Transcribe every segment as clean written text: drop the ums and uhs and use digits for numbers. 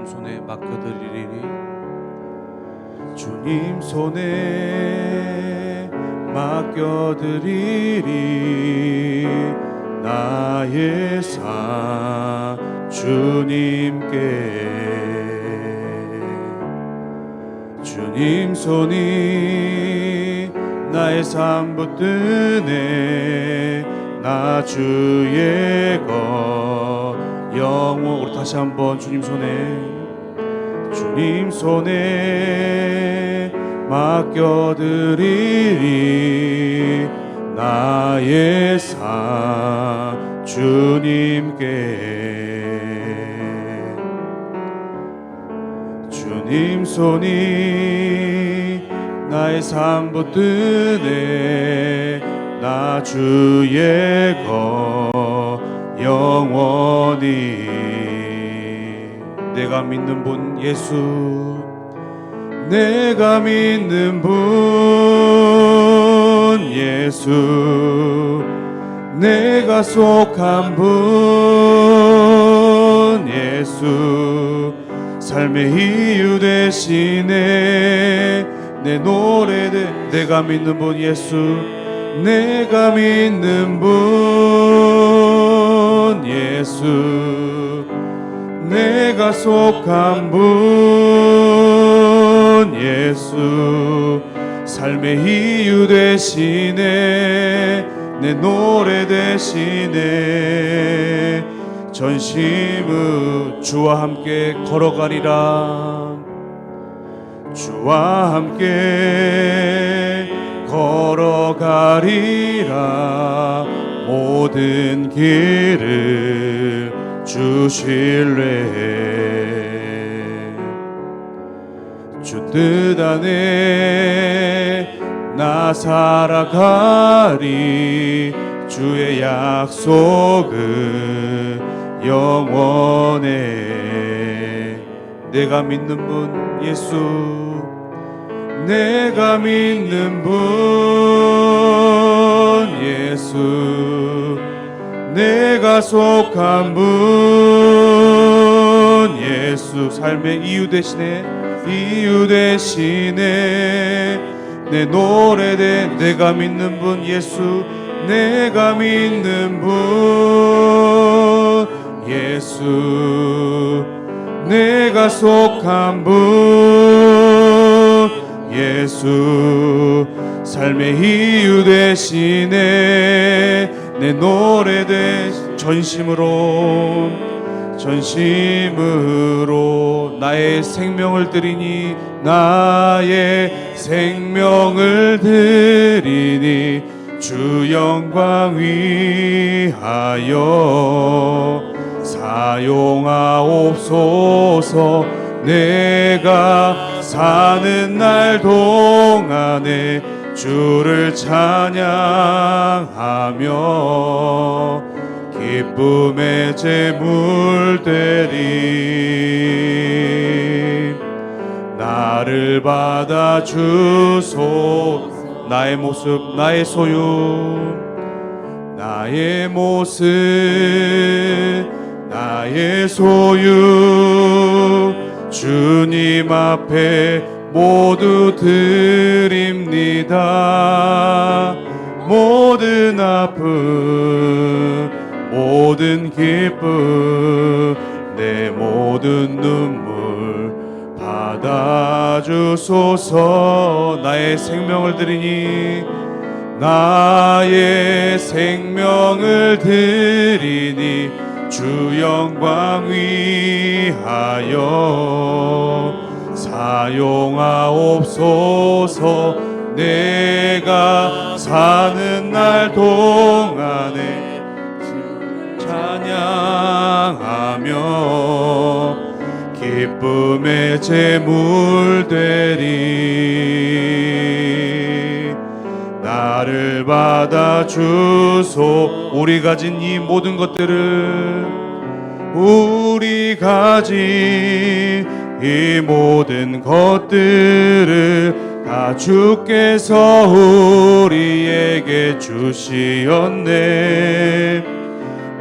주님 손에 맡겨드리리. 주님 손에 맡겨드리리. 나의 삶 주님께. 주님 손이 나의 삶 붙드네. 나 주의 것 영원. 우리 다시 한번 주님 손에 맡겨드리리. 나의 삶 주님께. 주님 손이 나의 삶 붙드네. 나 주의 것 영원히. 내가 믿는 분 예수, 내가 믿는 분 예수, 내가 속한 분 예수, 삶의 이유 대신에 내 노래 내가 믿는 분 예수, 내가 믿는 분 예수, 내가 속한 분 예수, 삶의 이유 대신에 내 노래 대신에 전심으로 주와 함께 걸어가리라. 주와 함께 걸어가리라. 모든 길을 주실래. 주 뜻 안에 나 살아가리. 주의 약속은 영원해. 내가 믿는 분 예수, 내가 믿는 분 예수, 내가 속한 분 예수, 삶의 이유 대신에 내 노래 내가 믿는 분 예수, 내가 믿는 분 예수, 내가 속한 분 예수, 삶의 이유 대신에 내 노래 전심으로 나의 생명을 드리니, 나의 생명을 드리니 주 영광 위하여 사용하옵소서. 내가 사는 날 동안에 주를 찬양하며 기쁨의 제물 되리. 나를 받아 주소. 나의 모습, 나의 소유, 나의 모습, 나의 소유, 주님 앞에 모두 드립니다. 모든 아픔, 모든 기쁨, 내 모든 눈물 받아주소서. 나의 생명을 드리니, 나의 생명을 드리니 주 영광 위하여 사용하옵소서. 내가 사는 날 동안에 찬양하며 기쁨의 제물 되리. 나를 받아 주소. 우리 가진 이 모든 것들을, 우리 가진 이 모든 것들을 다 주께서 우리에게 주시었네.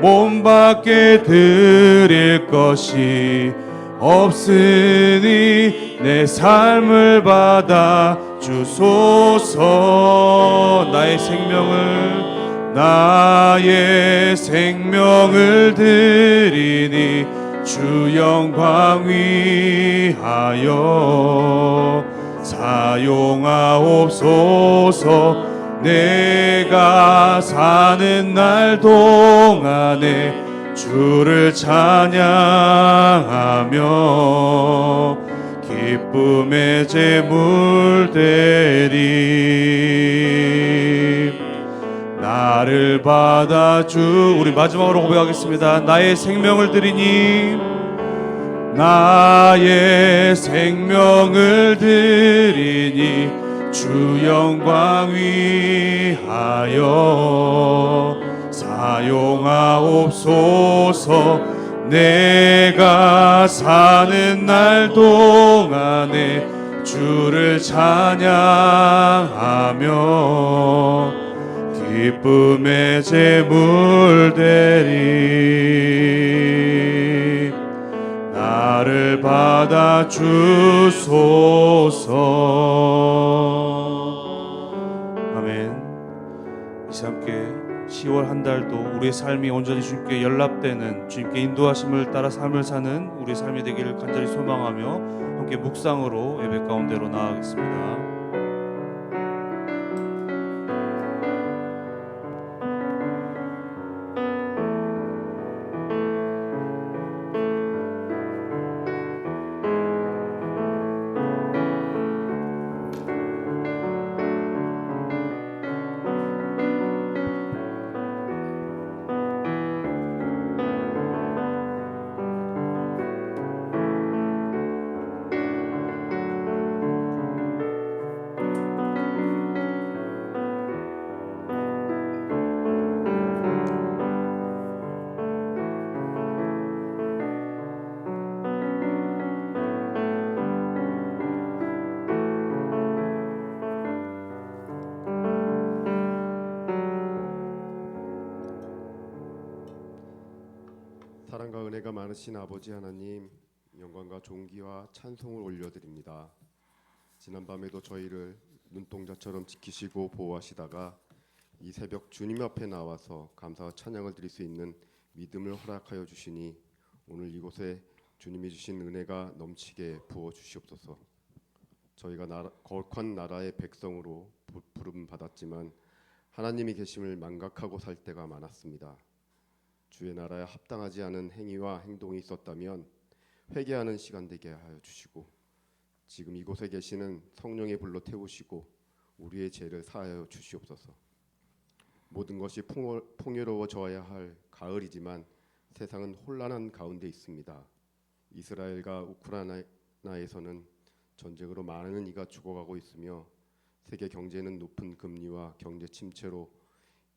몸 밖에 드릴 것이 없으니 내 삶을 받아 주소서. 나의 생명을 드리니 주 영광 위하여 사용하옵소서. 내가 사는 날 동안에 주를 찬양하며 기쁨의 제물 되리. 나를 받아주. 우리 마지막으로 고백하겠습니다. 나의 생명을 드리니 나의 생명을 드리니 주 영광 위하여 사용하옵소서. 내가 사는 날 동안에 주를 찬양하며 기쁨의 제물 되리. 나를 받아 주소서. 아멘. 이제 함께 10월 한 달도 우리의 삶이 온전히 주님께 연락되는, 주님께 인도하심을 따라 삶을 사는 우리의 삶이 되기를 간절히 소망하며 함께 묵상으로 예배 가운데로 나아가겠습니다. 사랑과 은혜가 많으신 아버지 하나님, 영광과 존귀와 찬송을 올려드립니다. 지난밤에도 저희를 눈동자처럼 지키시고 보호하시다가 이 새벽 주님 앞에 나와서 감사와 찬양을 드릴 수 있는 믿음을 허락하여 주시니 오늘 이곳에 주님이 주신 은혜가 넘치게 부어 주시옵소서. 저희가 거룩한 나라의 백성으로 부름 받았지만 하나님이 계심을 망각하고 살 때가 많았습니다. 주의 나라에 합당하지 않은 행위와 행동이 있었다면 회개하는 시간 되게 하여 주시고, 지금 이곳에 계시는 성령의 불로 태우시고 우리의 죄를 사하여 주시옵소서. 모든 것이 풍요로워져야 할 가을이지만 세상은 혼란한 가운데 있습니다. 이스라엘과 우크라이나에서는 전쟁으로 많은 이가 죽어가고 있으며 세계 경제는 높은 금리와 경제 침체로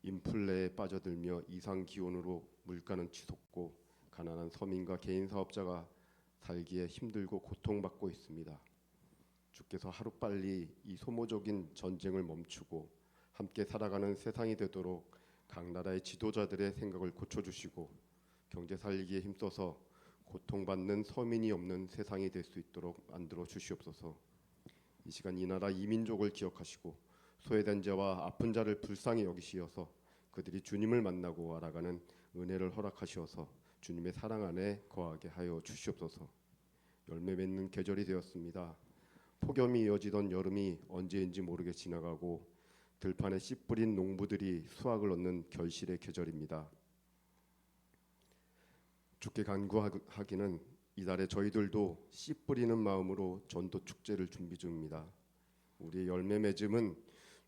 인플레에 빠져들며 이상 기온으로 물가는 치솟고 가난한 서민과 개인 사업자가 살기에 힘들고 고통받고 있습니다. 주께서 하루빨리 이 소모적인 전쟁을 멈추고 함께 살아가는 세상이 되도록 각 나라의 지도자들의 생각을 고쳐주시고 경제 살리기에 힘써서 고통받는 서민이 없는 세상이 될 수 있도록 만들어 주시옵소서. 이 시간 이 나라 이민족을 기억하시고 소외된 자와 아픈 자를 불쌍히 여기시어서 그들이 주님을 만나고 알아가는 은혜를 허락하시어서 주님의 사랑 안에 거하게 하여 주시옵소서. 열매 맺는 계절이 되었습니다. 폭염이 이어지던 여름이 언제인지 모르게 지나가고 들판에 씨 뿌린 농부들이 수확을 얻는 결실의 계절입니다. 주께 간구하기는 이달에 저희들도 씨 뿌리는 마음으로 전도 축제를 준비 중입니다. 우리의 열매 맺음은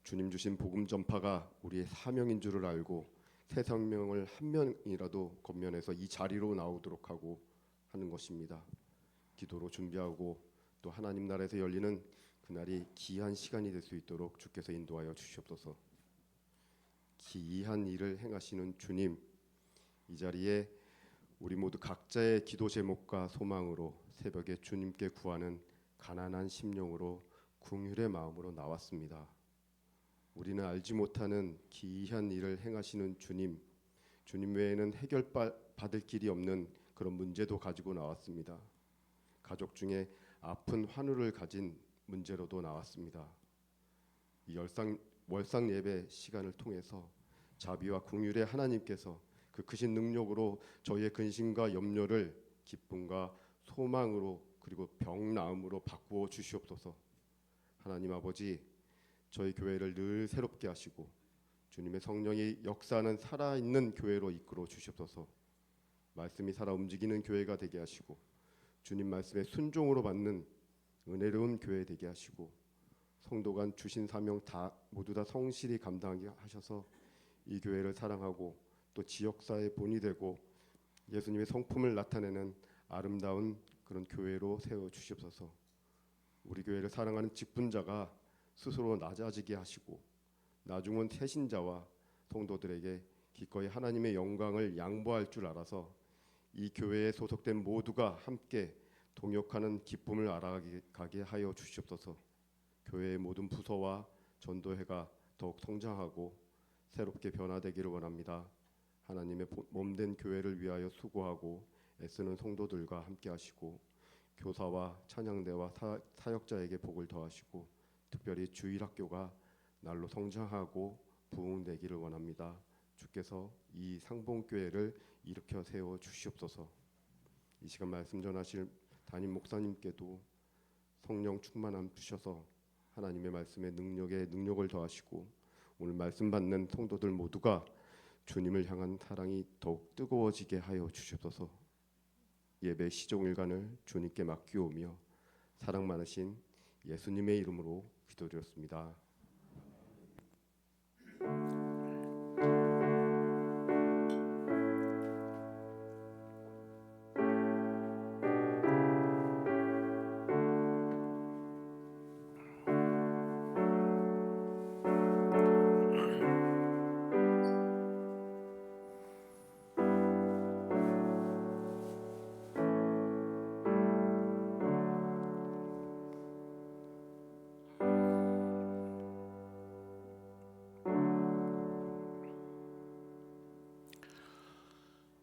주님 주신 복음 전파가 우리의 사명인 줄을 알고 새 생명을 한 명이라도 건면해서 이 자리로 나오도록 하고 하는 것입니다. 기도로 준비하고 또 하나님 나라에서 열리는 그날이 귀한 시간이 될 수 있도록 주께서 인도하여 주시옵소서. 기이한 일을 행하시는 주님, 이 자리에 우리 모두 각자의 기도 제목과 소망으로 새벽에 주님께 구하는 가난한 심령으로 긍휼의 마음으로 나왔습니다. 우리는 알지 못하는 기이한 일을 행하시는 주님 외에는 해결받을 길이 없는 그런 문제도 가지고 나왔습니다. 가족 중에 아픈 환우를 가진 문제로도 나왔습니다. 이 월상 예배 시간을 통해서 자비와 긍휼의 하나님께서 그 크신 능력으로 저희의 근심과 염려를 기쁨과 소망으로 그리고 병 나음으로 바꾸어 주시옵소서. 하나님 아버지, 저희 교회를 늘 새롭게 하시고 주님의 성령이 역사하는 살아있는 교회로 이끌어 주시옵소서. 말씀이 살아 움직이는 교회가 되게 하시고 주님 말씀에 순종으로 받는 은혜로운 교회 되게 하시고 성도간 주신 사명 다 모두 다 성실히 감당하게 하셔서 이 교회를 사랑하고 또 지역사의 본이 되고 예수님의 성품을 나타내는 아름다운 그런 교회로 세워 주시옵소서. 우리 교회를 사랑하는 직분자가 스스로 낮아지게 하시고 나중은 새신자와 성도들에게 기꺼이 하나님의 영광을 양보할 줄 알아서 이 교회에 소속된 모두가 함께 동역하는 기쁨을 알아가게 하여 주시옵소서. 교회의 모든 부서와 전도회가 더욱 성장하고 새롭게 변화되기를 원합니다. 하나님의 몸된 교회를 위하여 수고하고 애쓰는 성도들과 함께 하시고 교사와 찬양대와 사역자에게 복을 더하시고 특별히 주일학교가 날로 성장하고 부흥되기를 원합니다. 주께서 이 상봉교회를 일으켜 세워 주시옵소서. 이 시간 말씀 전하실 담임 목사님께도 성령 충만함 주셔서 하나님의 말씀에 능력을 더하시고 오늘 말씀 받는 성도들 모두가 주님을 향한 사랑이 더욱 뜨거워지게 하여 주시옵소서. 예배 시종일관을 주님께 맡기오며 사랑 많으신 예수님의 이름으로 기도드렸습니다.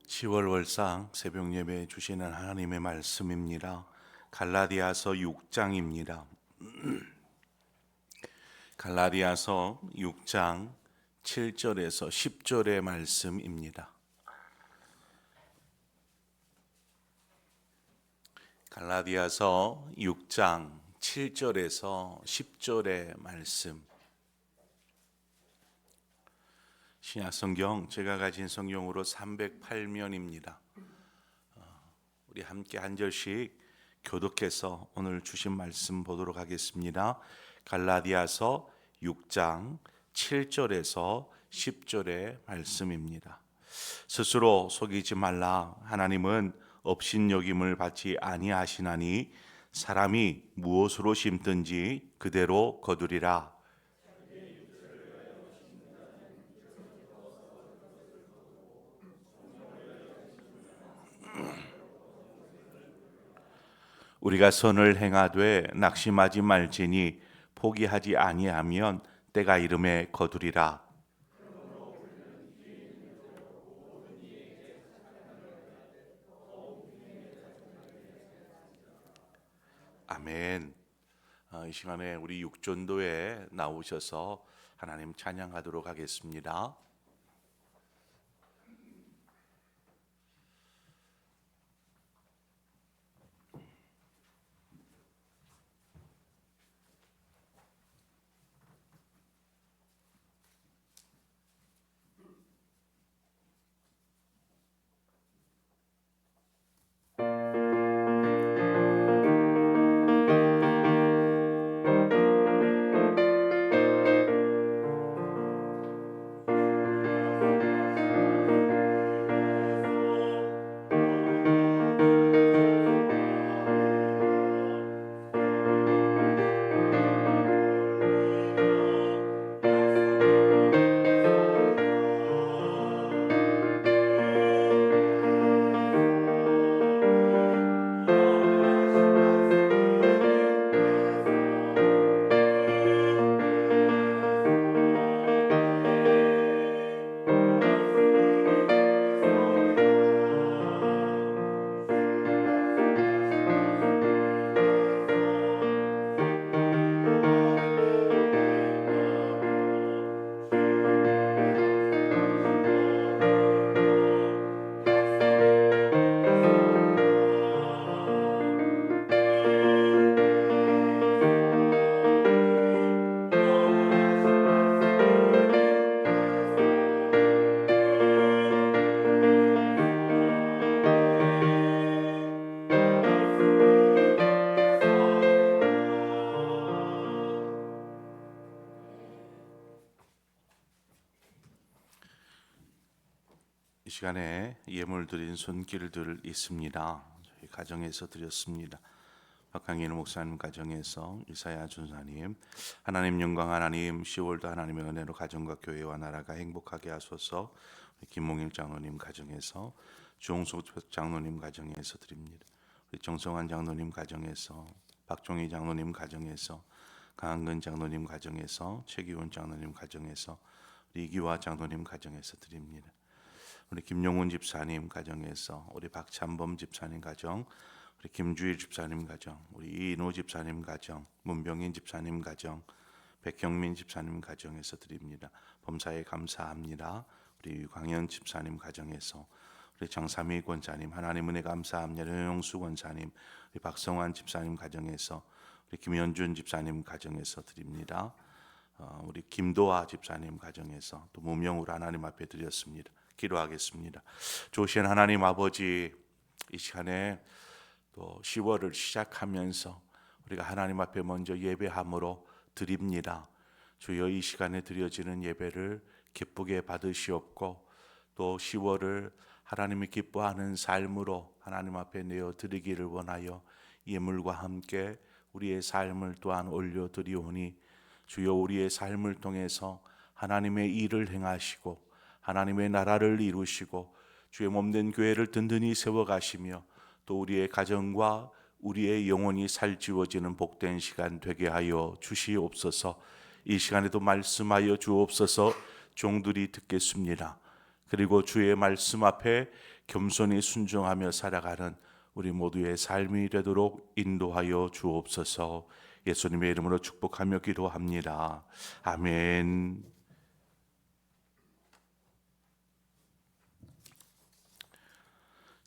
(10월) 월상 새벽 예배 주시는 하나님의 말씀입니다. 갈라디아서 6장입니다. 갈라디아서 6장 7절에서 10절의 말씀입니다. 갈라디아서 6장 7절에서 10절의 말씀. 신약성경 제가 가진 성경으로 308면입니다. 우리 함께 한 절씩 교독해서 오늘 주신 말씀 보도록 하겠습니다. 갈라디아서 6장 7절에서 10절의 말씀입니다. 스스로 속이지 말라. 하나님은 업신여김을 받지 아니하시나니 사람이 무엇으로 심든지 그대로 거두리라. 우리가 선을 행하되 낙심하지 말지니 포기하지 아니하면 때가 이름에 거두리라. 아멘. 이 시간에 우리 육전도에 나오셔서 하나님 찬양하도록 하겠습니다. 시간에 예물 드린 손길들 있습니다. 저희 가정에서 드렸습니다. 박강인 목사님 가정에서 이사야 준사님, 하나님 영광 하나님 10월도 하나님의 은혜로 가정과 교회와 나라가 행복하게 하소서. 김몽일 장로님 가정에서, 주홍석 장로님 가정에서 드립니다. 우리 정성환 장로님 가정에서, 박종희 장로님 가정에서, 강한근 장로님 가정에서, 최기훈 장로님 가정에서, 이기화 장로님 가정에서 드립니다. 우리 김용훈 집사님 가정에서, 우리 박찬범 집사님 가정, 우리 김주일 집사님 가정, 우리 이인호 집사님 가정, 문병인 집사님 가정, 백경민 집사님 가정에서 드립니다. 범사에 감사합니다. 우리 광현 집사님 가정에서, 우리 장삼희 권사님 하나님 은혜 감사합니다. 령영수 권사님, 우리 박성환 집사님 가정에서, 우리 김현준 집사님 가정에서 드립니다. 우리 김도아 집사님 가정에서 또 무명으로 하나님 앞에 드렸습니다. 기도하겠습니다. 좋으신 하나님 아버지, 이 시간에 또 10월을 시작하면서 우리가 하나님 앞에 먼저 예배함으로 드립니다. 주여, 이 시간에 드려지는 예배를 기쁘게 받으시옵고, 또 10월을 하나님이 기뻐하는 삶으로 하나님 앞에 내어 드리기를 원하여 예물과 함께 우리의 삶을 또한 올려드리오니, 주여, 우리의 삶을 통해서 하나님의 일을 행하시고 하나님의 나라를 이루시고 주의 몸된 교회를 든든히 세워가시며 또 우리의 가정과 우리의 영혼이 살찌워지는 복된 시간 되게 하여 주시옵소서. 이 시간에도 말씀하여 주옵소서. 종들이 듣겠습니다. 그리고 주의 말씀 앞에 겸손히 순종하며 살아가는 우리 모두의 삶이 되도록 인도하여 주옵소서. 예수님의 이름으로 축복하며 기도합니다. 아멘.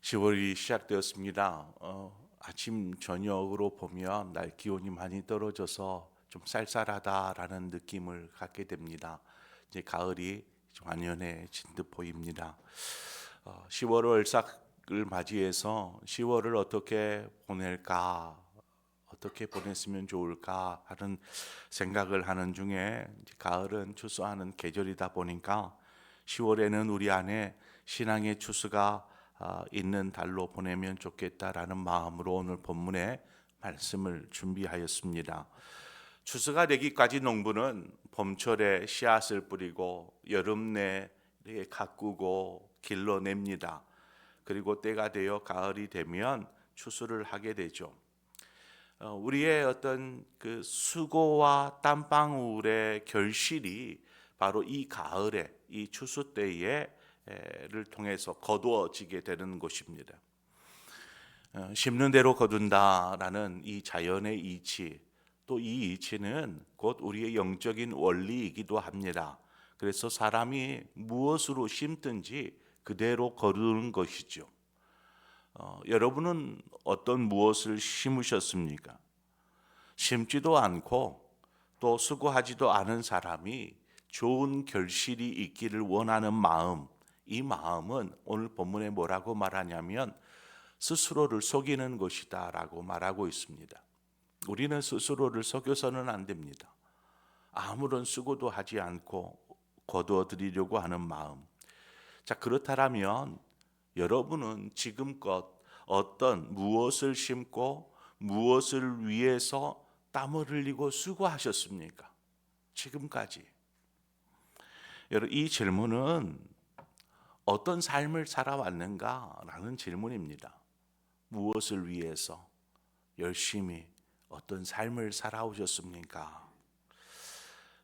(10월이) 시작되었습니다. 아침 저녁으로 보면 날 기온이 많이 떨어져서 좀 쌀쌀하다라는 느낌을 갖게 됩니다. 이제 가을이 완연해진 듯 보입니다. 10월 월삭을 맞이해서 10월을 어떻게 보낼까, 어떻게 보냈으면 좋을까 하는 생각을 하는 중에, 가을은 추수하는 계절이다 보니까 10월에는 우리 안에 신앙의 추수가 있는 달로 보내면 좋겠다라는 마음으로 오늘 본문의 말씀을 준비하였습니다. 추수가 되기까지 농부는 봄철에 씨앗을 뿌리고 여름 내에 가꾸고 길러냅니다. 그리고 때가 되어 가을이 되면 추수를 하게 되죠. 우리의 어떤 그 수고와 땀방울의 결실이 바로 이 가을에, 이 추수 때를 통해서 거두어지게 되는 것입니다. 심는 대로 거둔다라는 이 자연의 이치, 또 이 이치는 곧 우리의 영적인 원리이기도 합니다. 그래서 사람이 무엇으로 심든지 그대로 거두는 것이죠. 여러분은 어떤 무엇을 심으셨습니까? 심지도 않고 또 수고하지도 않은 사람이 좋은 결실이 있기를 원하는 마음, 이 마음은 오늘 본문에 뭐라고 말하냐면 스스로를 속이는 것이다 라고 말하고 있습니다. 우리는 스스로를 속여서는 안 됩니다. 아무런 수고도 하지 않고 거두어 드리려고 하는 마음. 자, 그렇다면 여러분은 지금껏 어떤 무엇을 심고 무엇을 위해서 땀을 흘리고 수고하셨습니까? 지금까지. 여러분, 이 질문은 어떤 삶을 살아왔는가라는 질문입니다. 무엇을 위해서 열심히 어떤 삶을 살아오셨습니까?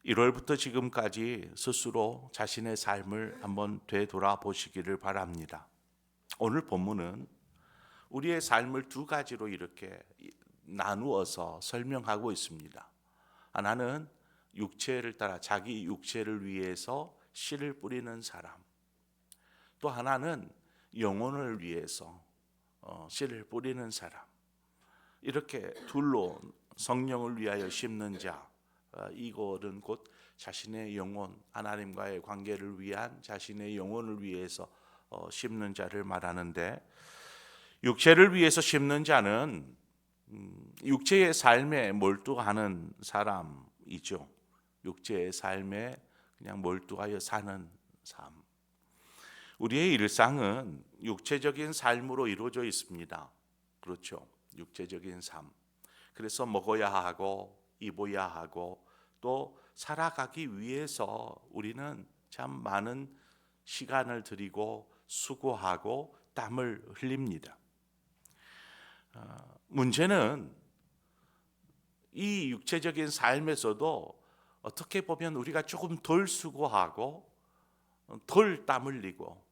1월부터 지금까지 스스로 자신의 삶을 한번 되돌아보시기를 바랍니다. 오늘 본문은 우리의 삶을 두 가지로 이렇게 나누어서 설명하고 있습니다. 하나는 육체를 따라 자기 육체를 위해서 씨를 뿌리는 사람, 또 하나는 영혼을 위해서 씨를 뿌리는 사람. 이렇게 둘로 성령을 위하여 심는 자, 이것은 곧 자신의 영혼, 하나님과의 관계를 위한 자신의 영혼을 위해서 심는 자를 말하는데, 육체를 위해서 심는 자는 육체의 삶에 몰두하는 사람이죠. 육체의 삶에 그냥 몰두하여 사는 삶. 우리의 일상은 육체적인 삶으로 이루어져 있습니다. 그렇죠. 육체적인 삶. 그래서 먹어야 하고 입어야 하고 또 살아가기 위해서 우리는 참 많은 시간을 들이고 수고하고 땀을 흘립니다. 문제는 이 육체적인 삶에서도 어떻게 보면 우리가 조금 덜 수고하고 덜 땀 흘리고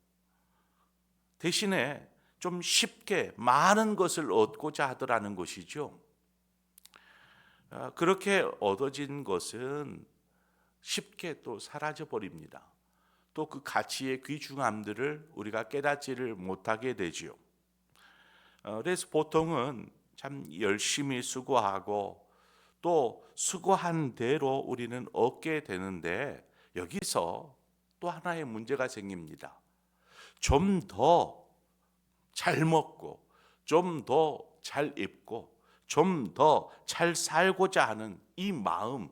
대신에 좀 쉽게 많은 것을 얻고자 하더라는 것이죠. 그렇게 얻어진 것은 쉽게 또 사라져 버립니다. 또 그 가치의 귀중함들을 우리가 깨닫지를 못하게 되지요. 그래서 보통은 참 열심히 수고하고 또 수고한 대로 우리는 얻게 되는데 여기서 또 하나의 문제가 생깁니다. 좀 더 잘 먹고 좀 더 잘 입고 좀 더 잘 살고자 하는 이 마음,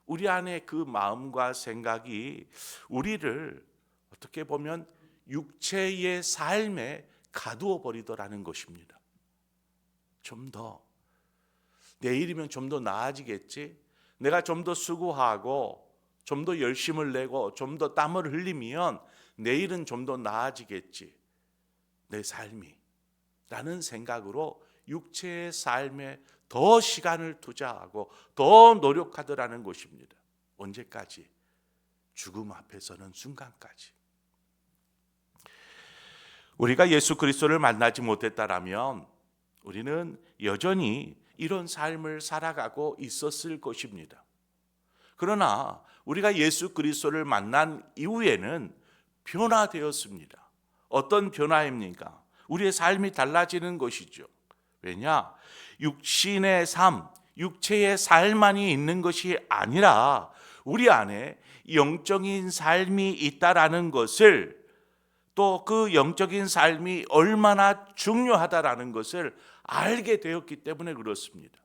우리 안에 그 마음과 생각이 우리를 어떻게 보면 육체의 삶에 가두어 버리더라는 것입니다. 좀 더 내일이면 좀 더 나아지겠지. 내가 좀 더 수고하고 좀 더 열심을 내고 좀 더 땀을 흘리면 내일은 좀 더 나아지겠지. 내 삶이 라는 생각으로 육체의 삶에 더 시간을 투자하고 더 노력하더라는 것입니다. 언제까지? 죽음 앞에 서는 순간까지. 우리가 예수 그리스도를 만나지 못했다라면 우리는 여전히 이런 삶을 살아가고 있었을 것입니다. 그러나 우리가 예수 그리스도를 만난 이후에는 변화되었습니다. 어떤 변화입니까? 우리의 삶이 달라지는 것이죠. 왜냐? 육신의 삶, 육체의 삶만이 있는 것이 아니라 우리 안에 영적인 삶이 있다라는 것을, 또 그 영적인 삶이 얼마나 중요하다라는 것을 알게 되었기 때문에 그렇습니다.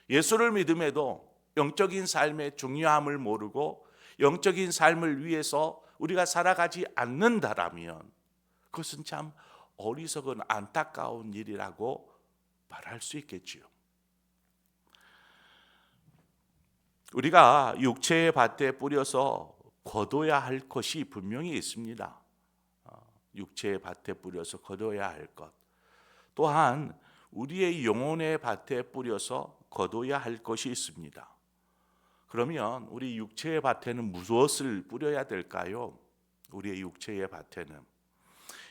예수를 믿음에도 영적인 삶의 중요함을 모르고 영적인 삶을 위해서 우리가 살아가지 않는다라면 그것은 참 어리석은 안타까운 일이라고 말할 수 있겠지요. 우리가 육체의 밭에 뿌려서 거둬야 할 것이 분명히 있습니다. 육체의 밭에 뿌려서 거둬야 할 것. 또한 우리의 영혼의 밭에 뿌려서 거둬야 할 것이 있습니다. 그러면 우리 육체의 밭에는 무엇을 뿌려야 될까요? 우리의 육체의 밭에는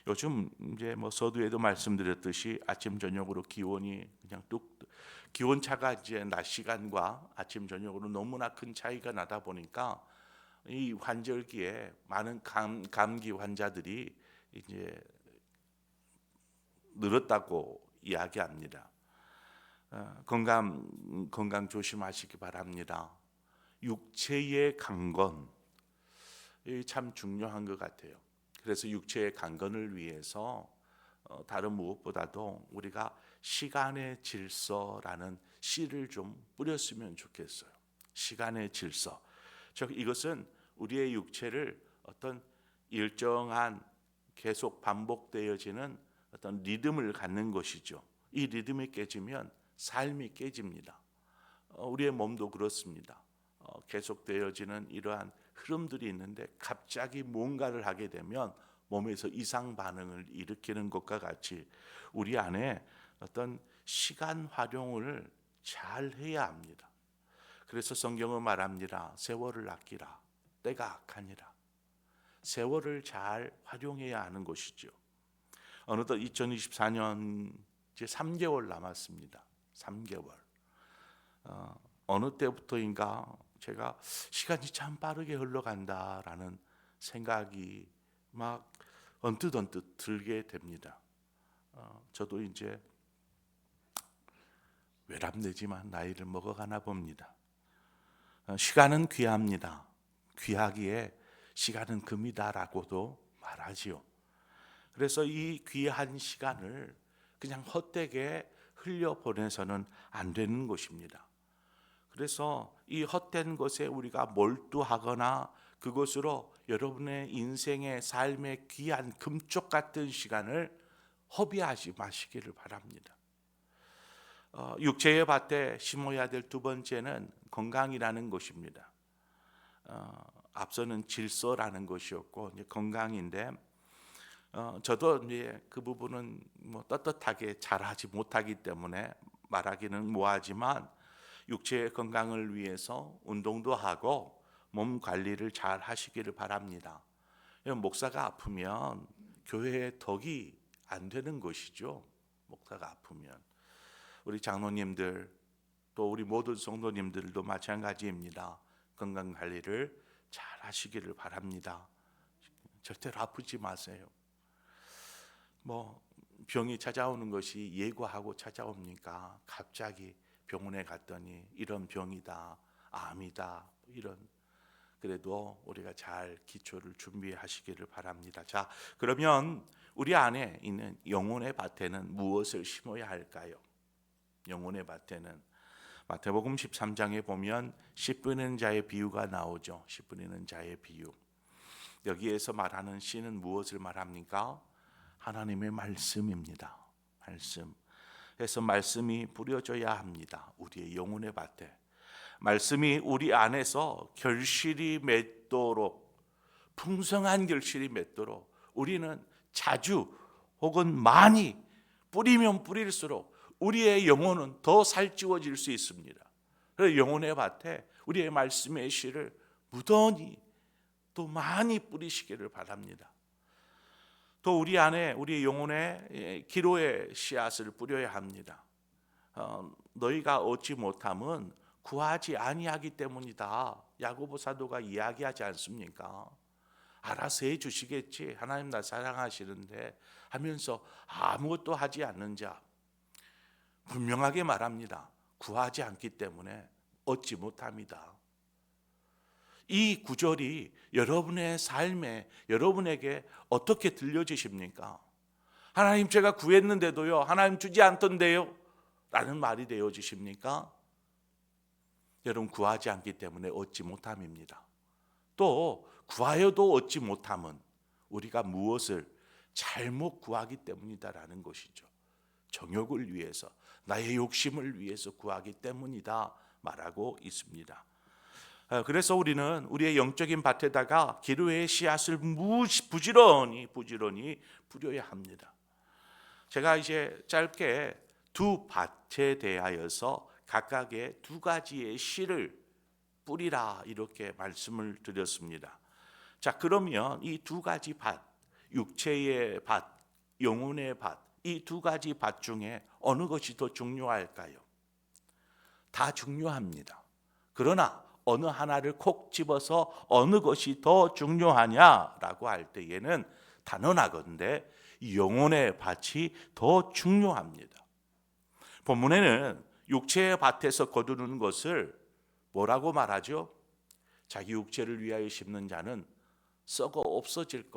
요즘 이제 서두에도 말씀드렸듯이 아침 저녁으로 기온이 그냥 기온차가 이제 낮 시간과 아침 저녁으로 너무나 큰 차이가 나다 보니까 이 환절기에 많은 감기 환자들이 이제 늘었다고 이야기합니다. 건강 조심하시기 바랍니다. 육체의 강건 참 중요한 것 같아요. 그래서 육체의 강건을 위해서 다른 무엇보다도 우리가 시간의 질서라는 씨를 좀 뿌렸으면 좋겠어요. 시간의 질서. 즉 이것은 우리의 육체를 어떤 일정한 계속 반복되어지는 어떤 리듬을 갖는 것이죠. 이 리듬이 깨지면 삶이 깨집니다. 우리의 몸도 그렇습니다. 계속되어지는 이러한 흐름들이 있는데 갑자기 뭔가를 하게 되면 몸에서 이상 반응을 일으키는 것과 같이 우리 안에 어떤 시간 활용을 잘 해야 합니다. 그래서 성경은 말합니다. 세월을 아끼라. 때가 악하니라. 세월을 잘 활용해야 하는 것이죠. 어느덧 2024년 이제 3개월 남았습니다. 3개월. 어느 때부터인가 제가 시간이 참 빠르게 흘러간다라는 생각이 막 언뜻 들게 됩니다. 저도 이제 외람되지만 나이를 먹어가나 봅니다. 시간은 귀합니다. 귀하기에 시간은 금이다라고도 말하지요. 그래서 이 귀한 시간을 그냥 헛되게 흘려보내서는 안 되는 것입니다. 그래서 이 헛된 것에 우리가 몰두하거나 그것으로 여러분의 인생의 삶의 귀한 금쪽 같은 시간을 허비하지 마시기를 바랍니다. 육체의 밭에 심어야 될 두 번째는 건강이라는 것입니다. 앞서는 질서라는 것이었고 이제 건강인데 저도 이제 그 부분은 뭐 떳떳하게 잘하지 못하기 때문에 말하기는 뭐하지만 육체의 건강을 위해서 운동도 하고 몸 관리를 잘 하시기를 바랍니다. 목사가 아프면 교회의 덕이 안 되는 것이죠. 목사가 아프면 우리 장로님들 또 우리 모든 성도님들도 마찬가지입니다. 건강 관리를 잘 하시기를 바랍니다. 절대로 아프지 마세요. 뭐 병이 찾아오는 것이 예고하고 찾아옵니까? 갑자기 병원에 갔더니 이런 병이다, 암이다, 이런. 그래도 우리가 잘 기초를 준비하시기를 바랍니다. 자, 그러면 우리 안에 있는 영혼의 밭에는 무엇을 심어야 할까요? 영혼의 밭에는 마태복음 13장에 보면 씨 뿌리는 자의 비유가 나오죠. 씨 뿌리는 자의 비유. 여기에서 말하는 씨는 무엇을 말합니까? 하나님의 말씀입니다. 말씀. 그래서 말씀이 뿌려져야 합니다. 우리의 영혼의 밭에. 말씀이 우리 안에서 결실이 맺도록, 풍성한 결실이 맺도록 우리는 자주 혹은 많이 뿌리면 뿌릴수록 우리의 영혼은 더 살찌워질 수 있습니다. 그래서 영혼의 밭에 우리의 말씀의 씨를 무던히 또 많이 뿌리시기를 바랍니다. 또 우리 안에 우리 영혼에 기로의 씨앗을 뿌려야 합니다. 너희가 얻지 못함은 구하지 아니하기 때문이다. 야고보 사도가 이야기하지 않습니까? 알아서 해 주시겠지. 하나님 나 사랑하시는데 하면서 아무것도 하지 않는 자 분명하게 말합니다. 구하지 않기 때문에 얻지 못합니다. 이 구절이 여러분의 삶에 여러분에게 어떻게 들려지십니까? 하나님 제가 구했는데도요 하나님 주지 않던데요 라는 말이 되어지십니까? 여러분 구하지 않기 때문에 얻지 못함입니다. 또 구하여도 얻지 못함은 우리가 무엇을 잘못 구하기 때문이다라는 것이죠. 정욕을 위해서 나의 욕심을 위해서 구하기 때문이다 말하고 있습니다. 그래서 우리는 우리의 영적인 밭에다가 기로의 씨앗을 부지런히 뿌려야 합니다. 제가 이제 짧게 두 밭에 대하여서 각각의 두 가지의 씨를 뿌리라 이렇게 말씀을 드렸습니다. 자, 그러면 이 두 가지 밭, 육체의 밭, 영혼의 밭, 이 두 가지 밭 중에 어느 것이 더 중요할까요? 다 중요합니다. 그러나 어느 하나를 콕 집어서 어느 것이 더 중요하냐라고 할 때에는 단언하건대 영혼의 밭이 더 중요합니다. 본문에는 육체의 밭에서 거두는 것을 뭐라고 말하죠? 자기 육체를 위하여 심는 자는 썩어 없어질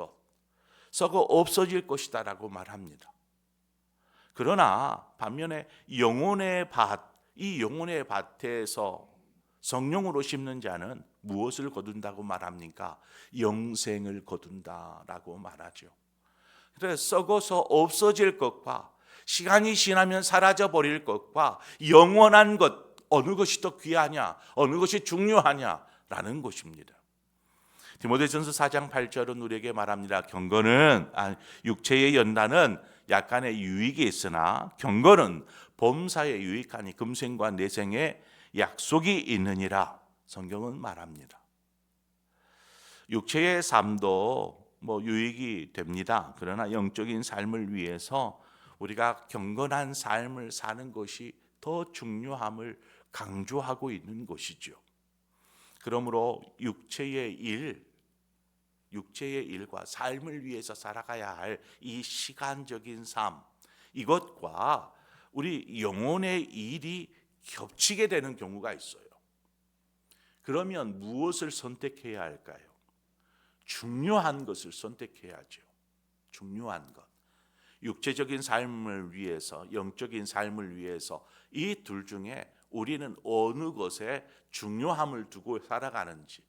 것이다라고 말합니다. 그러나 반면에 영혼의 밭, 이 영혼의 밭에서 성령으로 심는 자는 무엇을 거둔다고 말합니까? 영생을 거둔다라고 말하죠. 그래서 썩어서 없어질 것과 시간이 지나면 사라져 버릴 것과 영원한 것 어느 것이 더 귀하냐, 어느 것이 중요하냐라는 것입니다. 디모데전서 4장 8절은 우리에게 말합니다. 경건은 육체의 연단은 약간의 유익이 있으나 경건은 범사에 유익하니 금생과 내생에 약속이 있느니라 성경은 말합니다. 육체의 삶도 유익이 됩니다. 그러나 영적인 삶을 위해서 우리가 경건한 삶을 사는 것이 더 중요함을 강조하고 있는 것이죠. 그러므로 육체의 일과 삶을 위해서 살아가야 할 이 시간적인 삶, 이것과 우리 영혼의 일이 겹치게 되는 경우가 있어요. 그러면 무엇을 선택해야 할까요? 중요한 것을 선택해야죠. 중요한 것. 육체적인 삶을 위해서, 영적인 삶을 위해서 이 둘 중에 우리는 어느 것에 중요함을 두고 살아가는지,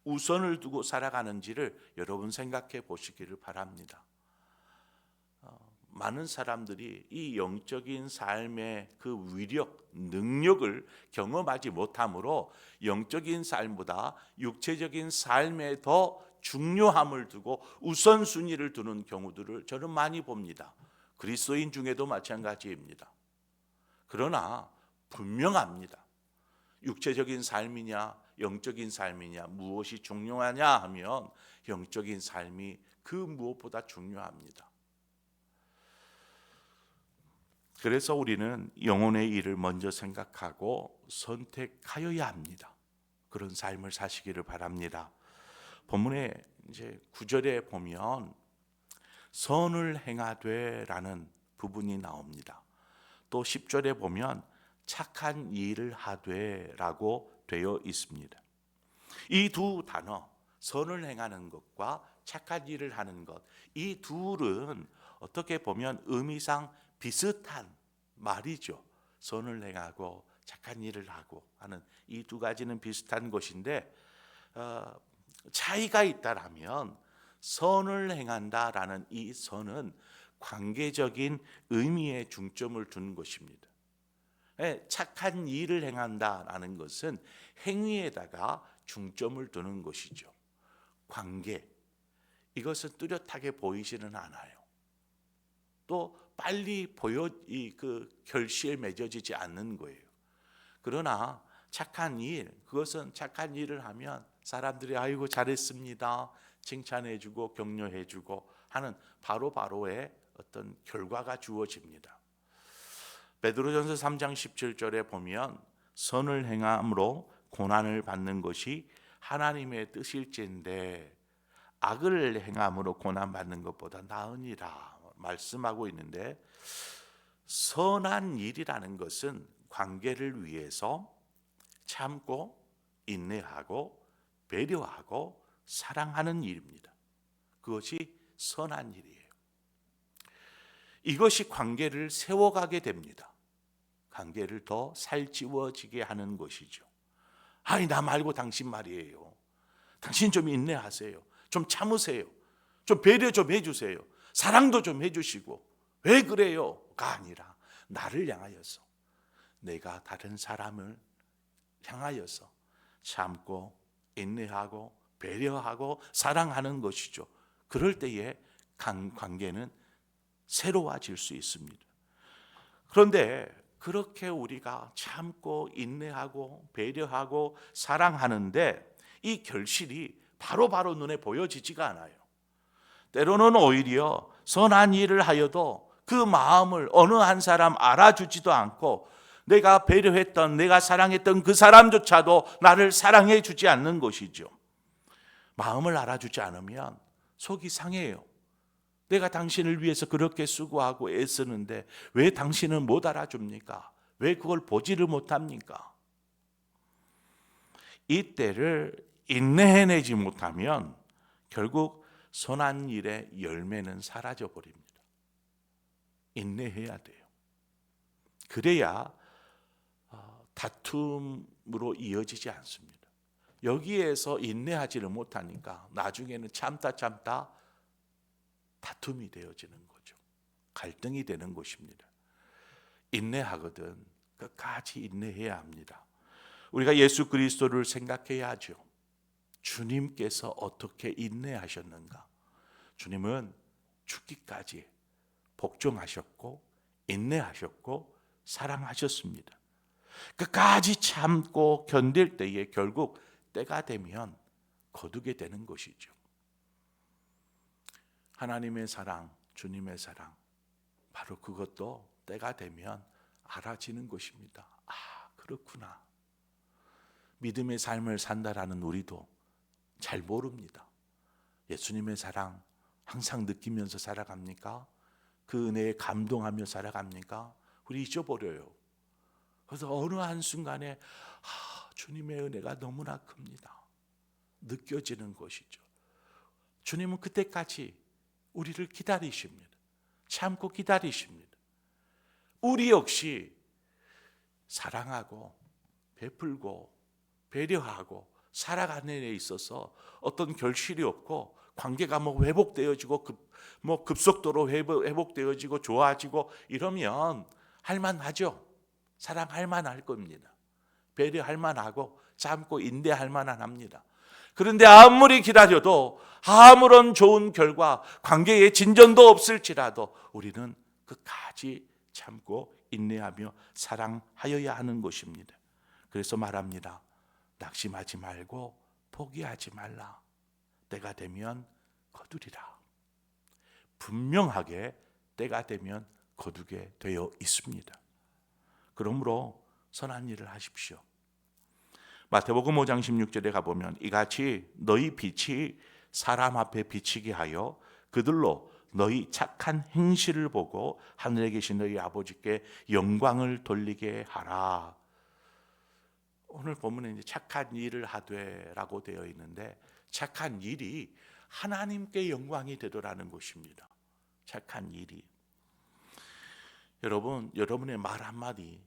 우선을 두고 살아가는지를 여러분 생각해 보시기를 바랍니다. 많은 사람들이 이 영적인 삶의 그 위력, 능력을 경험하지 못하므로 영적인 삶보다 육체적인 삶에 더 중요함을 두고 우선순위를 두는 경우들을 저는 많이 봅니다. 그리스도인 중에도 마찬가지입니다. 그러나 분명합니다. 육체적인 삶이냐 영적인 삶이냐 무엇이 중요하냐 하면 영적인 삶이 그 무엇보다 중요합니다. 그래서 우리는 영혼의 일을 먼저 생각하고 선택하여야 합니다. 그런 삶을 사시기를 바랍니다. 본문의 이제 9절에 보면 선을 행하되라는 부분이 나옵니다. 또 10절에 보면 착한 일을 하되라고 되어 있습니다. 이 두 단어, 선을 행하는 것과 착한 일을 하는 것, 이 둘은 어떻게 보면 의미상 비슷한 말이죠. 선을 행하고 착한 일을 하고 하는 이 두 가지는 비슷한 것인데 차이가 있다라면 선을 행한다라는 이 선은 관계적인 의미에 중점을 두는 것입니다. 착한 일을 행한다라는 것은 행위에다가 중점을 두는 것이죠. 관계, 이것은 뚜렷하게 보이지는 않아요. 또 빨리 그 결실에 맺어지지 않는 거예요. 그러나 착한 일, 그것은 착한 일을 하면 사람들이 아이고 잘했습니다, 칭찬해주고 격려해주고 하는 바로바로의 어떤 결과가 주어집니다. 베드로전서 3장 17절에 보면 선을 행함으로 고난을 받는 것이 하나님의 뜻일진데 악을 행함으로 고난받는 것보다 나으니라 말씀하고 있는데, 선한 일이라는 것은 관계를 위해서 참고 인내하고 배려하고 사랑하는 일입니다. 그것이 선한 일이에요. 이것이 관계를 세워가게 됩니다. 관계를 더 살찌워지게 하는 것이죠. 아니 나 말고 당신 말이에요. 당신 좀 인내하세요. 좀 참으세요. 좀 배려 좀 해주세요. 사랑도 좀 해주시고. 왜 그래요?가 아니라 나를 향하여서, 내가 다른 사람을 향하여서 참고 인내하고 배려하고 사랑하는 것이죠. 그럴 때에 관계는 새로워질 수 있습니다. 그런데 그렇게 우리가 참고 인내하고 배려하고 사랑하는데 이 결실이 바로바로 눈에 보여지지가 않아요. 때로는 오히려 선한 일을 하여도 그 마음을 어느 한 사람 알아주지도 않고, 내가 배려했던, 내가 사랑했던 그 사람조차도 나를 사랑해 주지 않는 것이죠. 마음을 알아주지 않으면 속이 상해요. 내가 당신을 위해서 그렇게 수고하고 애쓰는데 왜 당신은 못 알아줍니까? 왜 그걸 보지를 못합니까? 이때를 인내해내지 못하면 결국 선한 일의 열매는 사라져 버립니다. 인내해야 돼요. 그래야 다툼으로 이어지지 않습니다. 여기에서 인내하지를 못하니까 나중에는 참다 다툼이 되어지는 거죠. 갈등이 되는 것입니다. 인내하거든 끝까지 인내해야 합니다. 우리가 예수 그리스도를 생각해야죠. 주님께서 어떻게 인내하셨는가? 주님은 죽기까지 복종하셨고 인내하셨고 사랑하셨습니다. 끝까지 참고 견딜 때에 결국 때가 되면 거두게 되는 것이죠. 하나님의 사랑, 주님의 사랑, 바로 그것도 때가 되면 알아지는 것입니다. 아, 그렇구나. 믿음의 삶을 산다라는 우리도 잘 모릅니다. 예수님의 사랑 항상 느끼면서 살아갑니까? 그 은혜에 감동하며 살아갑니까? 우리 잊어버려요. 그래서 어느 한순간에 주님의 은혜가 너무나 큽니다. 느껴지는 것이죠. 주님은 그때까지 우리를 기다리십니다. 참고 기다리십니다. 우리 역시 사랑하고 베풀고 배려하고 살아가는 데 있어서 어떤 결실이 없고 관계가 뭐 회복되어지고 급속도로 회복되어지고 좋아지고 이러면 할만하죠. 사랑할 만할 겁니다. 배려할 만하고 참고 인내할 만합니다. 그런데 아무리 기다려도 아무런 좋은 결과, 관계에 진전도 없을지라도 우리는 끝까지 참고 인내하며 사랑하여야 하는 것입니다. 그래서 말합니다. 낙심하지 말고 포기하지 말라. 때가 되면 거두리라. 분명하게 때가 되면 거두게 되어 있습니다. 그러므로 선한 일을 하십시오. 마태복음 5장 16절에 가보면 이같이 너희 빛이 사람 앞에 비치게 하여 그들로 너희 착한 행실을 보고 하늘에 계신 너희 아버지께 영광을 돌리게 하라. 오늘 본문에 이제 착한 일을 하되라고 되어 있는데 착한 일이 하나님께 영광이 되더라는 것입니다. 착한 일이. 여러분, 여러분의 말 한마디,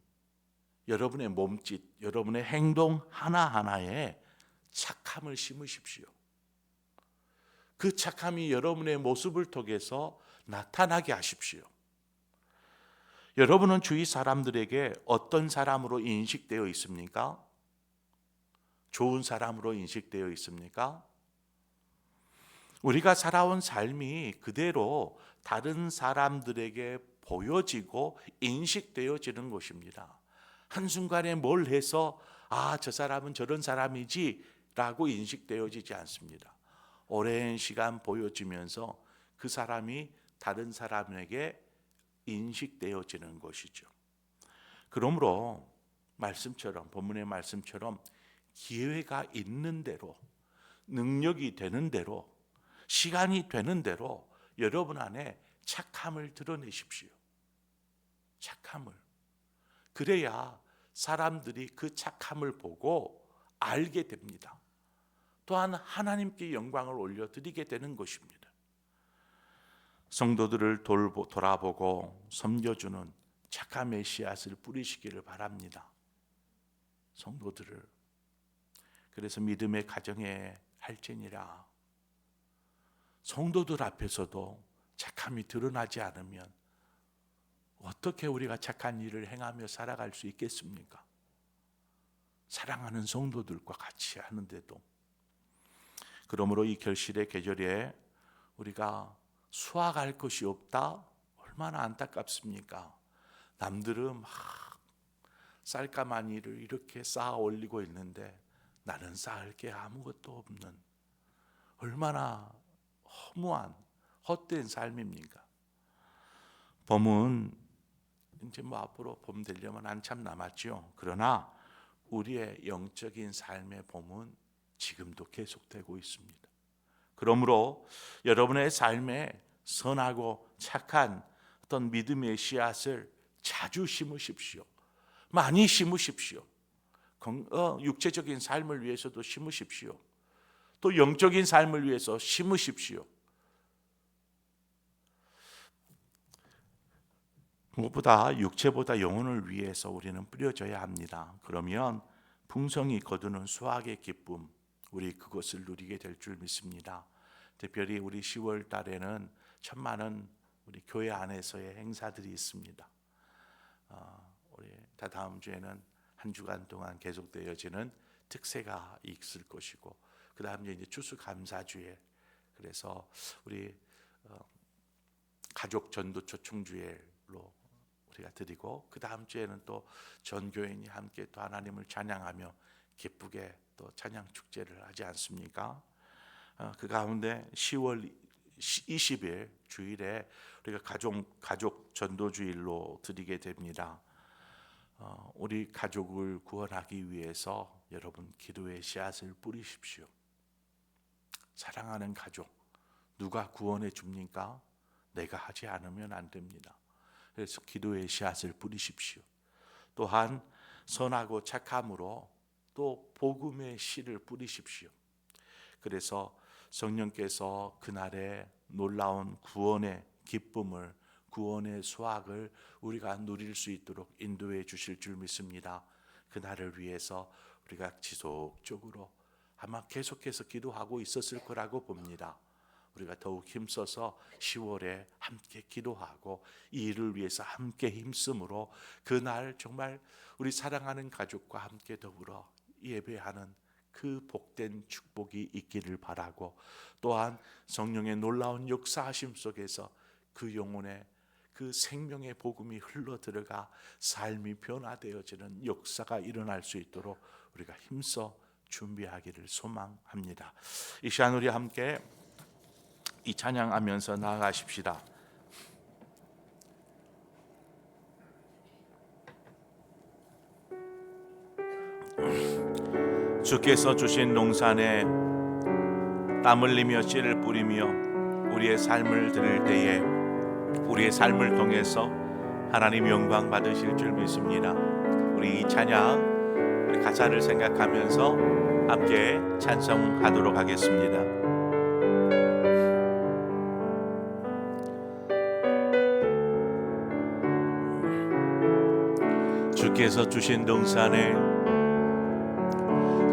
여러분의 몸짓, 여러분의 행동 하나하나에 착함을 심으십시오. 그 착함이 여러분의 모습을 통해서 나타나게 하십시오. 여러분은 주위 사람들에게 어떤 사람으로 인식되어 있습니까? 좋은 사람으로 인식되어 있습니까? 우리가 살아온 삶이 그대로 다른 사람들에게 보여지고 인식되어지는 것입니다. 한순간에 뭘 해서 저 사람은 저런 사람이지 라고 인식되어지지 않습니다. 오랜 시간 보여지면서 그 사람이 다른 사람에게 인식되어지는 것이죠. 그러므로 말씀처럼, 본문의 말씀처럼 기회가 있는 대로, 능력이 되는 대로, 시간이 되는 대로 여러분 안에 착함을 드러내십시오. 착함을. 그래야 사람들이 그 착함을 보고 알게 됩니다. 또한 하나님께 영광을 올려드리게 되는 것입니다. 성도들을 돌아보고 섬겨주는 착함의 씨앗을 뿌리시기를 바랍니다. 성도들을. 그래서 믿음의 가정에 할지니라. 성도들 앞에서도 착함이 드러나지 않으면 어떻게 우리가 착한 일을 행하며 살아갈 수 있겠습니까? 사랑하는 성도들과 같이 하는데도. 그러므로 이 결실의 계절에 우리가 수확할 것이 없다? 얼마나 안타깝습니까? 남들은 막 쌀가마니를 이렇게 쌓아 올리고 있는데 나는 쌓을 게 아무것도 없는 얼마나 허무한 헛된 삶입니까? 봄은 이제 앞으로 봄 되려면 한참 남았죠. 그러나 우리의 영적인 삶의 봄은 지금도 계속되고 있습니다. 그러므로 여러분의 삶에 선하고 착한 어떤 믿음의 씨앗을 자주 심으십시오. 많이 심으십시오. 육체적인 삶을 위해서도 심으십시오. 또 영적인 삶을 위해서 심으십시오. 무엇보다 육체보다 영혼을 위해서 우리는 뿌려져야 합니다. 그러면 풍성히 거두는 수확의 기쁨, 우리 그것을 누리게 될 줄 믿습니다. 특별히 우리 10월 달에는 천만은 우리 교회 안에서의 행사들이 있습니다. 우리 다음 주에는 한 주간 동안 계속되어지는 특세가 있을 것이고, 그 다음에 이제 추수감사주일, 그래서 우리 가족 전도 초청주일로 우리가 드리고, 그 다음 주에는 또 전 교인이 함께 또 하나님을 찬양하며 기쁘게 또 찬양 축제를 하지 않습니까? 그 가운데 10월 20일 주일에 우리가 가족 전도주일로 드리게 됩니다. 우리 가족을 구원하기 위해서 여러분 기도의 씨앗을 뿌리십시오. 사랑하는 가족, 누가 구원해 줍니까? 내가 하지 않으면 안 됩니다. 그래서 기도의 씨앗을 뿌리십시오. 또한 선하고 착함으로 또 복음의 씨를 뿌리십시오. 그래서 성령께서 그날에 놀라운 구원의 기쁨을, 구원의 수확을 우리가 누릴 수 있도록 인도해 주실 줄 믿습니다. 그날을 위해서 우리가 지속적으로 아마 계속해서 기도하고 있었을 거라고 봅니다. 우리가 더욱 힘써서 10월에 함께 기도하고 이 일을 위해서 함께 힘쓰므로 그날 정말 우리 사랑하는 가족과 함께 더불어 예배하는 그 복된 축복이 있기를 바라고, 또한 성령의 놀라운 역사하심 속에서 그 영혼의 그 생명의 복음이 흘러들어가 삶이 변화되어지는 역사가 일어날 수 있도록 우리가 힘써 준비하기를 소망합니다. 이 시간 우리 함께 이 찬양하면서 나아가십시다. 주께서 주신 농산에 땀 흘리며 씨를 뿌리며 우리의 삶을 드릴 때에 우리의 삶을 통해서 하나님 영광 받으실 줄 믿습니다. 우리 이 찬양, 우리 가사를 생각하면서 함께 찬송하도록 하겠습니다. 주께서 주신 동산에,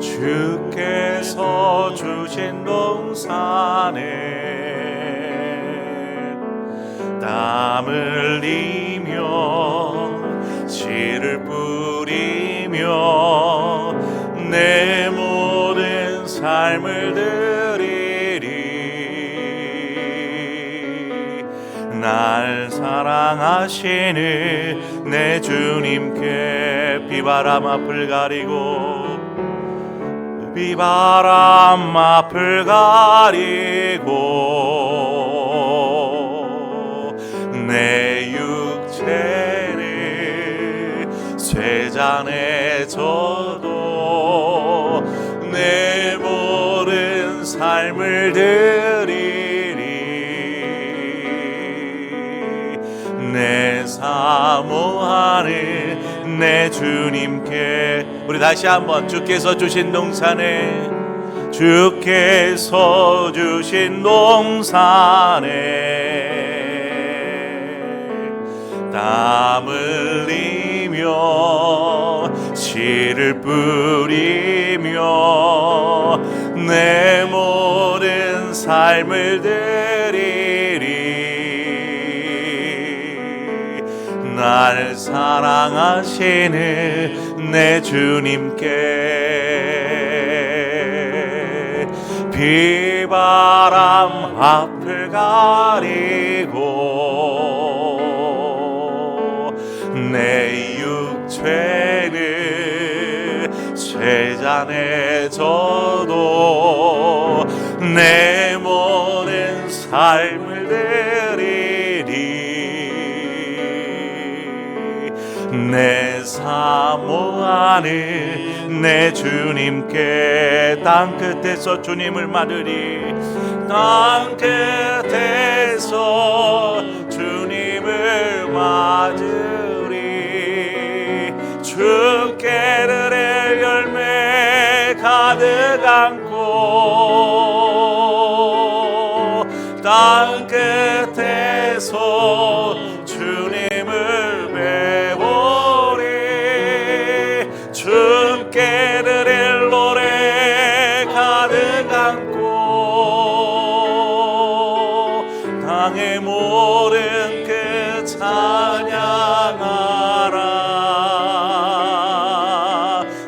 주께서 주신 동산에 땀 흘리며 씨를 뿌리며 내 모든 삶을 드리리. 날 사랑하시는 내 주님께 비바람 앞을 가리고 비바람 앞을 가리고 내 육체는 쇠잔에 져도 내 모든 삶을 드리리. 내 사모하는 내 주님께, 우리 다시 한번 주께서 주신 동산에, 주께서 주신 동산에 땀 흘리며 씨를 뿌리며 내 모든 삶을 드리리. 날 사랑하시는 내 주님께 비바람 앞을 가리고 내 육체는 쇠잔에 져도 내 모든 삶을 드리리. 내 사모하는 내 주님께 땅 끝에서 주님을 맞으리. 땅 끝에서 주님을 맞으리. 주께 드릴 열매 가득 안고 땅 끝에서 주님을 배우리. 주께 드릴 노래 가득 안고 땅의 모든 끝 찬양하라.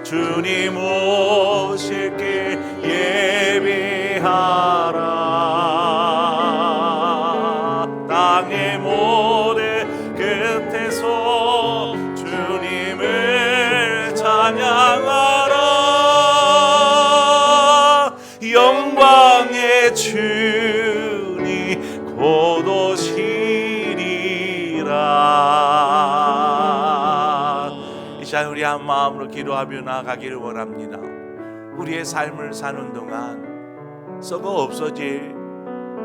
주님 오실 길 예비하라. 땅의 모든 끝에서 주님을 찬양하라. 영광의 주님 곧 오시리라. 이 시간 우리 한 마음으로 기도하며 나아가기를 원합니다. 우리의 삶을 사는 동안 썩어 없어질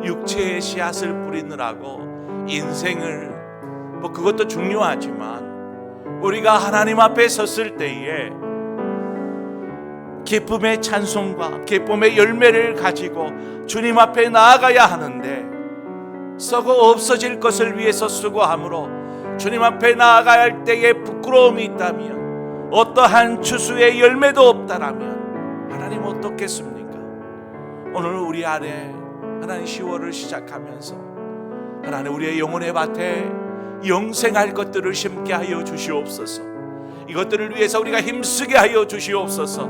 육체의 씨앗을 뿌리느라고 인생을, 그것도 중요하지만 우리가 하나님 앞에 섰을 때에 기쁨의 찬송과 기쁨의 열매를 가지고 주님 앞에 나아가야 하는데, 썩어 없어질 것을 위해서 수고함으로 주님 앞에 나아가야 할 때에 부끄러움이 있다면, 어떠한 추수의 열매도 없다라면 하나님 어떻겠습니까? 오늘 우리 안에 하나님 10월을 시작하면서 하나님 우리의 영혼의 밭에 영생할 것들을 심게 하여 주시옵소서. 이것들을 위해서 우리가 힘쓰게 하여 주시옵소서.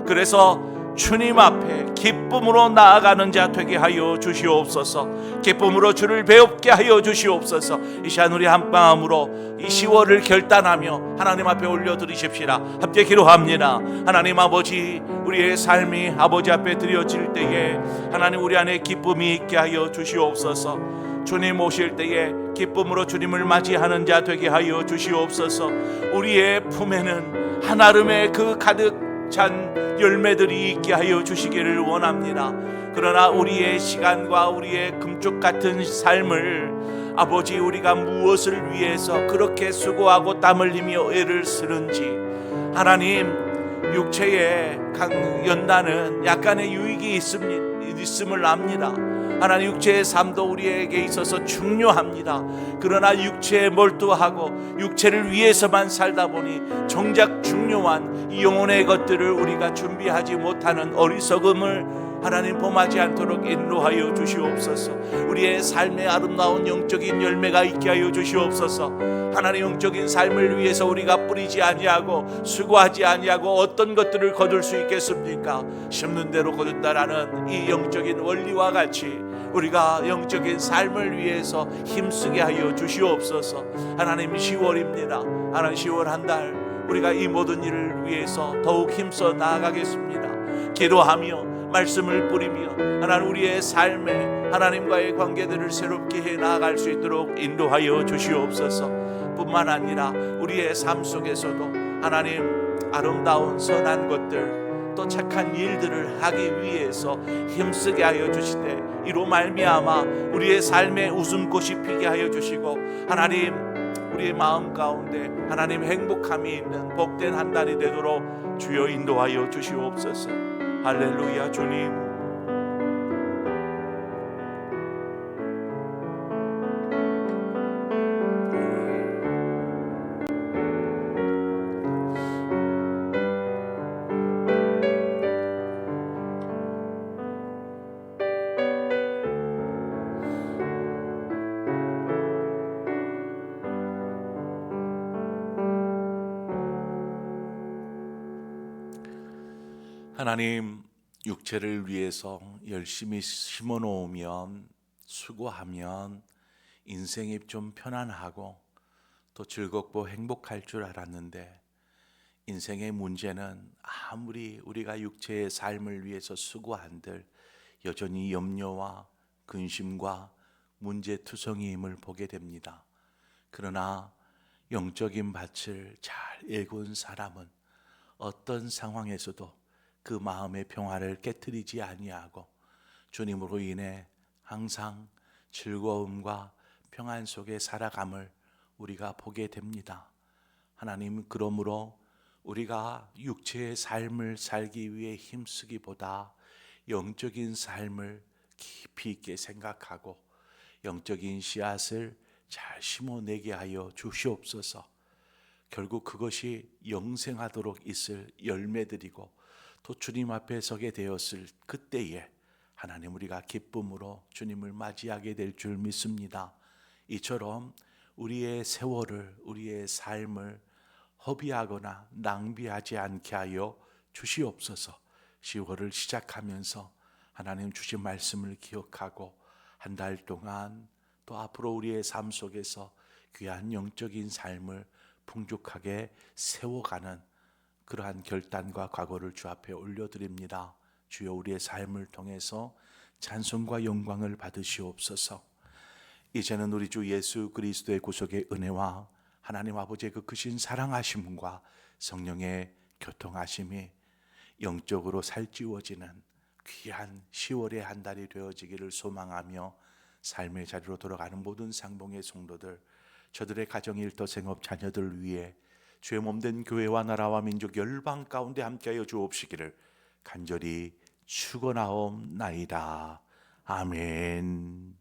그래서 주님 앞에 기쁨으로 나아가는 자 되게 하여 주시옵소서. 기쁨으로 주를 배웁게 하여 주시옵소서. 이 시간 우리 한마음으로 이 10월을 결단하며 하나님 앞에 올려드리십시다. 함께 기도합니다. 하나님 아버지, 우리의 삶이 아버지 앞에 드려질 때에 하나님 우리 안에 기쁨이 있게 하여 주시옵소서. 주님 오실 때에 기쁨으로 주님을 맞이하는 자 되게 하여 주시옵소서. 우리의 품에는 한아름의 그 가득 찬 열매들이 있게 하여 주시기를 원합니다. 그러나 우리의 시간과 우리의 금쪽 같은 삶을 아버지 우리가 무엇을 위해서 그렇게 수고하고 땀 흘리며 애를 쓰는지 하나님 육체의 연단은 약간의 유익이 있음을 압니다. 하나님 육체의 삶도 우리에게 있어서 중요합니다. 그러나 육체에 몰두하고 육체를 위해서만 살다 보니 정작 중요한 이 영혼의 것들을 우리가 준비하지 못하는 어리석음을 하나님 범하지 않도록 인도하여 주시옵소서. 우리의 삶의 아름다운 영적인 열매가 있게 하여 주시옵소서. 하나님 영적인 삶을 위해서 우리가 뿌리지 아니하고 수고하지 아니하고 어떤 것들을 거둘 수 있겠습니까? 심는 대로 거둔다라는 이 영적인 원리와 같이 우리가 영적인 삶을 위해서 힘쓰게 하여 주시옵소서. 하나님 10월입니다. 하나님 10월 한 달 우리가 이 모든 일을 위해서 더욱 힘써 나아가겠습니다. 기도하며 말씀을 뿌리며 하나님 우리의 삶에 하나님과의 관계들을 새롭게 해 나아갈 수 있도록 인도하여 주시옵소서. 뿐만 아니라 우리의 삶 속에서도 하나님 아름다운 선한 것들 또 착한 일들을 하기 위해서 힘쓰게 하여 주시되 이로 말미암아 우리의 삶에 웃음꽃이 피게 하여 주시고 하나님 우리의 마음 가운데 하나님 행복함이 있는 복된 한 달이 되도록 주여 인도하여 주시옵소서. 할렐루야. 주님 하나님 육체를 위해서 열심히 심어 놓으면 수고하면 인생이 좀 편안하고 또 즐겁고 행복할 줄 알았는데 인생의 문제는 아무리 우리가 육체의 삶을 위해서 수고한들 여전히 염려와 근심과 문제투성이임을 보게 됩니다. 그러나 영적인 밭을 잘 일군 사람은 어떤 상황에서도 그 마음의 평화를 깨트리지 아니하고 주님으로 인해 항상 즐거움과 평안 속에 살아감을 우리가 보게 됩니다. 하나님, 그러므로 우리가 육체의 삶을 살기 위해 힘쓰기보다 영적인 삶을 깊이 있게 생각하고 영적인 씨앗을 잘 심어내게 하여 주시옵소서. 결국 그것이 영생하도록 있을 열매들이고 또 주님 앞에 서게 되었을 그때에 하나님 우리가 기쁨으로 주님을 맞이하게 될 줄 믿습니다. 이처럼 우리의 세월을 우리의 삶을 허비하거나 낭비하지 않게 하여 주시옵소서. 10월을 시작하면서 하나님 주신 말씀을 기억하고 한 달 동안 또 앞으로 우리의 삶 속에서 귀한 영적인 삶을 풍족하게 세워가는 그러한 결단과 각오를 주 앞에 올려드립니다. 주여 우리의 삶을 통해서 찬송과 영광을 받으시옵소서. 이제는 우리 주 예수 그리스도의 구속의 은혜와 하나님 아버지의 그 크신 사랑하심과 성령의 교통하심이 영적으로 살찌워지는 귀한 10월의 한 달이 되어지기를 소망하며 삶의 자리로 돌아가는 모든 상봉의 성도들, 저들의 가정, 일터, 생업, 자녀들 위해 주의 몸된 교회와 나라와 민족 열방 가운데 함께하여 주옵시기를 간절히 축원하옵나이다. 아멘.